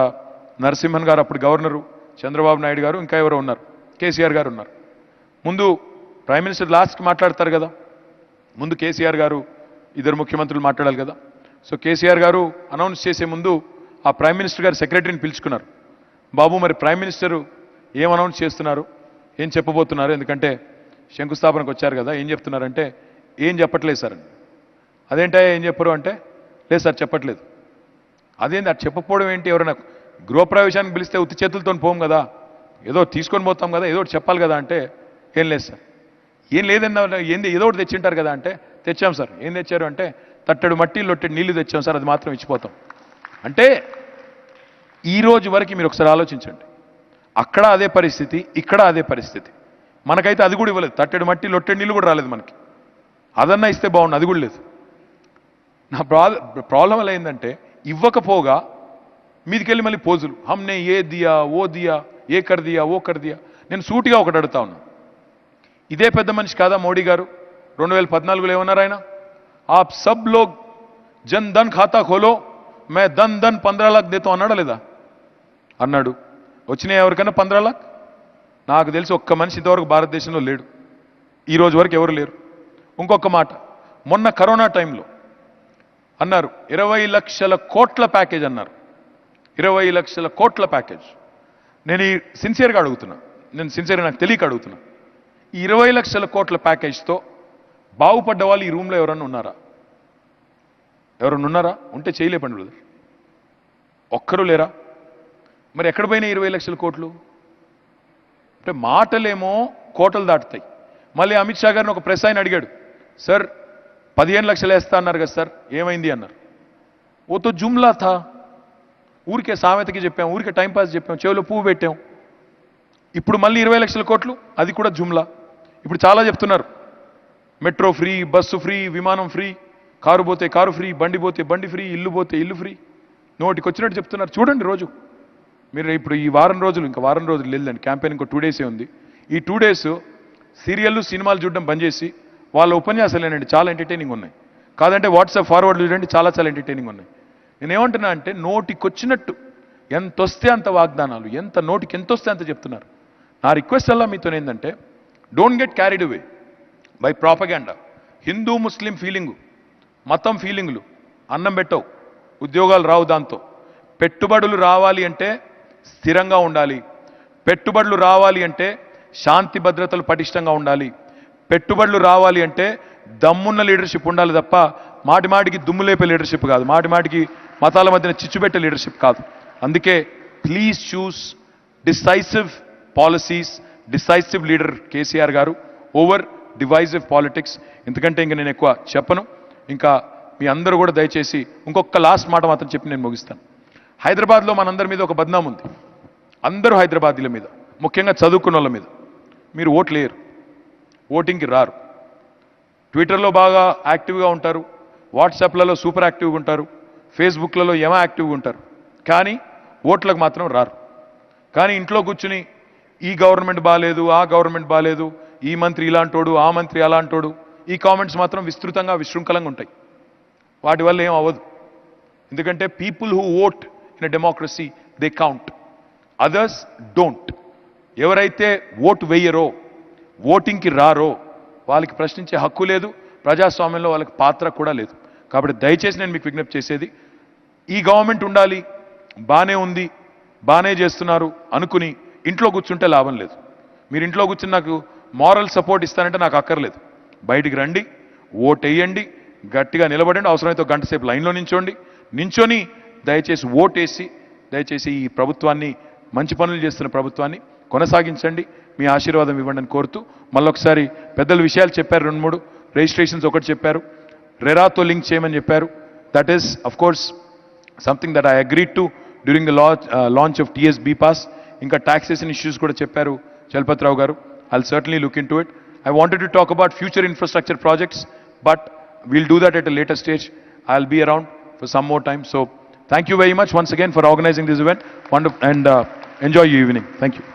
నరసింహన్ గారు అప్పుడు గవర్నరు, చంద్రబాబు నాయుడు గారు, ఇంకా ఎవరో ఉన్నారు, కేసీఆర్ గారు ఉన్నారు. ముందు ప్రైమ్ మినిస్టర్ లాస్ట్కి మాట్లాడతారు కదా, ముందు కేసీఆర్ గారు, ఇద్దరు ముఖ్యమంత్రులు మాట్లాడాలి కదా. సో కేసీఆర్ గారు అనౌన్స్ చేసే ముందు ఆ ప్రైమ్ మినిస్టర్ గారు సెక్రటరీని పిలుచుకున్నారు. బాబు మరి ప్రైమ్ మినిస్టరు ఏం అనౌన్స్ చేస్తున్నారు, ఏం చెప్పబోతున్నారు, ఎందుకంటే శంకుస్థాపనకు వచ్చారు కదా, ఏం చెప్తున్నారంటే ఏం చెప్పట్లేదు సార్. అదేంటా ఏం చెప్పరు అంటే, లేదు సార్ చెప్పట్లేదు. అదేంటి అది చెప్పకపోవడం ఏంటి, ఎవరైనా గృహప్రవేశానికి పిలిస్తే ఉత్తి చేతులతో పోం కదా, ఏదో తీసుకొని పోతాం కదా, ఏదో ఒకటి చెప్పాలి కదా అంటే ఏం లేదు సార్. ఏం లేదన్నా ఏంది ఏదో ఒకటి తెచ్చింటారు కదా అంటే తెచ్చాం సార్. ఏం తెచ్చారు అంటే తట్టడు మట్టి లొట్టెడు నీళ్లు తెచ్చాం సార్, అది మాత్రం ఇచ్చిపోతాం. అంటే ఈ రోజు వరకు మీరు ఒకసారి ఆలోచించండి, అక్కడ అదే పరిస్థితి, ఇక్కడ అదే పరిస్థితి. మనకైతే అది కూడా ఇవ్వలేదు, తట్టెడు మట్టి లొట్టెడు నీళ్ళు కూడా రాలేదు మనకి. అదన్నా ఇస్తే బాగుండు, అది కూడా లేదు. నా ప్రాబ్లం ఎలా అయిందంటే ఇవ్వకపోగా మీదికెళ్ళి మళ్ళీ పోజులు, హమ్నే ఏ దియా ఓ దియా, ఏ కర్ దియా ఓ కర్ దియా. నేను సూటిగా ఒకటి అడుగుతా ఉన్నా, ఇదే పెద్ద మనిషి కాదా మోడీ గారు? 2014లో ఏమన్నారు ఆయన, ఆప్ సబ్ లోగ్ జన్ ధన్ ఖాతా ఖోలో మే ధన్ 15 लाख దేతో అన్నాడా లేదా? అన్నాడు. వచ్చినాయి ఎవరికైనా 15 लाख? నాకు తెలిసి ఒక్క మనిషి ఇంతవరకు భారతదేశంలో లేడు, ఈ రోజు వరకు ఎవరు లేరు. ఇంకొక మాట, మొన్న కరోనా టైంలో అన్నారు 20 లక్షల కోట్ల ప్యాకేజ్ అన్నారు, 20 లక్షల కోట్ల ప్యాకేజ్. నేను ఈ సిన్సియర్గా అడుగుతున్నా, నాకు తెలియక అడుగుతున్నా, ఈ 20 లక్షల కోట్ల ప్యాకేజ్తో బాగుపడ్డ వాళ్ళు ఈ రూమ్లో ఎవరన్నా ఉన్నారా? ఉంటే చేయలేపండి బ్రదర్, ఒక్కరూ లేరా? మరి ఎక్కడ పోయినా 20 లక్షల కోట్లు? అంటే మాటలేమో కోటలు దాటుతాయి. మళ్ళీ అమిత్ షా గారిని ఒక ప్రెస్ ఆయన అడిగాడు, సార్ 15 లక్షలు వేస్తా అన్నారు కదా సార్, ఏమైంది అన్నారు. ఓతో జుమ్లా థా, ఊరికే సామెతకి చెప్పాం, ఊరికే టైంపాస్ చెప్పాం, చెవిలో పువ్వు పెట్టాం. ఇప్పుడు మళ్ళీ 20 లక్షల కోట్లు, అది కూడా జుమ్లా. ఇప్పుడు చాలా చెప్తున్నారు, మెట్రో ఫ్రీ, బస్సు ఫ్రీ, విమానం ఫ్రీ, కారు పోతే కారు ఫ్రీ, బండి పోతే బండి ఫ్రీ, ఇల్లు పోతే ఇల్లు ఫ్రీ, నోటికి వచ్చినట్టు చెప్తున్నారు. చూడండి రోజు మీరు, ఇప్పుడు ఈ వారం రోజులు, ఇంకా వారం రోజులు లేదండి, క్యాంపెయిన్ ఇంకో 2 డేసే ఉంది. ఈ 2 డేస్ సీరియళ్ళు సినిమాలు చూడడం బంద్ చేసి వాళ్ళ ఉపన్యాసాలేనండి చాలా ఎంటర్టైనింగ్ ఉన్నాయి, కాదంటే వాట్సాప్ ఫార్వర్డ్ చూడండి చాలా చాలా ఎంటర్టైనింగ్ ఉన్నాయి. నేనేమంటున్నా అంటే నోటికొచ్చినట్టు ఎంత వస్తే అంత వాగ్దానాలు, ఎంత నోటికి ఎంత వస్తే అంత చెప్తున్నారు. నా రిక్వెస్ట్ అలా మీతో ఏంటంటే, don't get carried away by propaganda. Hindu Muslim feeling, మతం ఫీలింగులు అన్నం పెట్టవు, ఉద్యోగాలు రావు. దాంతో పెట్టుబడులు రావాలి అంటే స్థిరంగా ఉండాలి. పెట్టుబడులు రావాలి అంటే శాంతి భద్రతలు పటిష్టంగా ఉండాలి. పెట్టుబడులు రావాలి అంటే దమ్మున్న లీడర్షిప్ ఉండాలి తప్ప మాటి మాటికి దుమ్ము లేపే లీడర్షిప్ కాదు, మాటి మాటికి మతాల మధ్యన చిచ్చు పెట్టే లీడర్షిప్ కాదు. అందుకే please choose decisive policies, decisive leader KCR గారు ఓవర్ డివైజివ్ పాలిటిక్స్. ఎందుకంటే ఇంకా నేను ఎక్కువ చెప్పను. ఇంకా మీ అందరూ కూడా దయచేసి ఇంకొక లాస్ట్ మాట మాత్రం చెప్పి నేను ముగిస్తాను. హైదరాబాద్లో మనందరి మీద ఒక బద్నాం ఉంది. అందరూ హైదరాబాదీల మీద, ముఖ్యంగా చదువుకున్న వాళ్ళ మీద. మీరు ఓట్లేయరు, ఓటింగ్కి రారు. ట్విట్టర్లో బాగా యాక్టివ్గా ఉంటారు, వాట్సాప్లలో సూపర్ యాక్టివ్గా ఉంటారు, ఫేస్బుక్లలో ఏమో యాక్టివ్గా ఉంటారు, కానీ ఓట్లకు మాత్రం రారు. కానీ ఇంట్లో కూర్చుని ఈ గవర్నమెంట్ బాగాలేదు, ఆ గవర్నమెంట్ బాగాలేదు, ఈ మంత్రి ఇలాంటోడు, ఆ మంత్రి అలాంటోడు, ఈ కామెంట్స్ మాత్రం విస్తృతంగా విశృంఖలంగా ఉంటాయి. వాటి వల్ల ఏం అవ్వదు. ఎందుకంటే people who vote in a democracy they count, others don't. ఎవరైతే ఓటు వేయరో, ఓటింగ్కి రారో వాళ్ళకి ప్రశ్నించే హక్కు లేదు, ప్రజాస్వామ్యంలో వాళ్ళకి పాత్ర కూడా లేదు. కాబట్టి దయచేసి నేను మీకు విజ్ఞప్తి చేసేది, ఈ గవర్నమెంట్ ఉండాలి, బానే ఉంది, బానే చేస్తున్నారు అనుకుని ఇంట్లో కూర్చుంటే లాభం లేదు. మీరు ఇంట్లో కూర్చుని నాకు మారల్ సపోర్ట్ ఇస్తానంటే నాకు అక్కర్లేదు. బయటికి రండి, ఓటేయండి, గట్టిగా నిలబడండి, అవసరమైతే గంట సేపు లైన్లో నించొని దయచేసి ఓటేసి దయచేసి ఈ ప్రభుత్వాన్ని, మంచి పనులు చేస్తున్న ప్రభుత్వాన్ని కొనసాగించండి. మీ ఆశీర్వాదం ఇవ్వండి అని కోరుతూ మళ్ళొకసారి పెద్దల విషయాలు చెప్పారు. 2-3 రిజిస్ట్రేషన్స్ ఒకటి చెప్పారు, రెరాతో లింక్ చేయమని చెప్పారు. That is of course something that I agreed to during the launch of TSB pass. ఇంకా టాక్సేషన్ ఇష్యూస్ కూడా చెప్పారు చలపతిరావు గారు. I'll certainly look into it. I wanted to talk about future infrastructure projects, but we'll do that at a later stage. I'll be around for some more time. So thank you very much once again for organizing this event. Wonderful, and enjoy your evening. Thank you.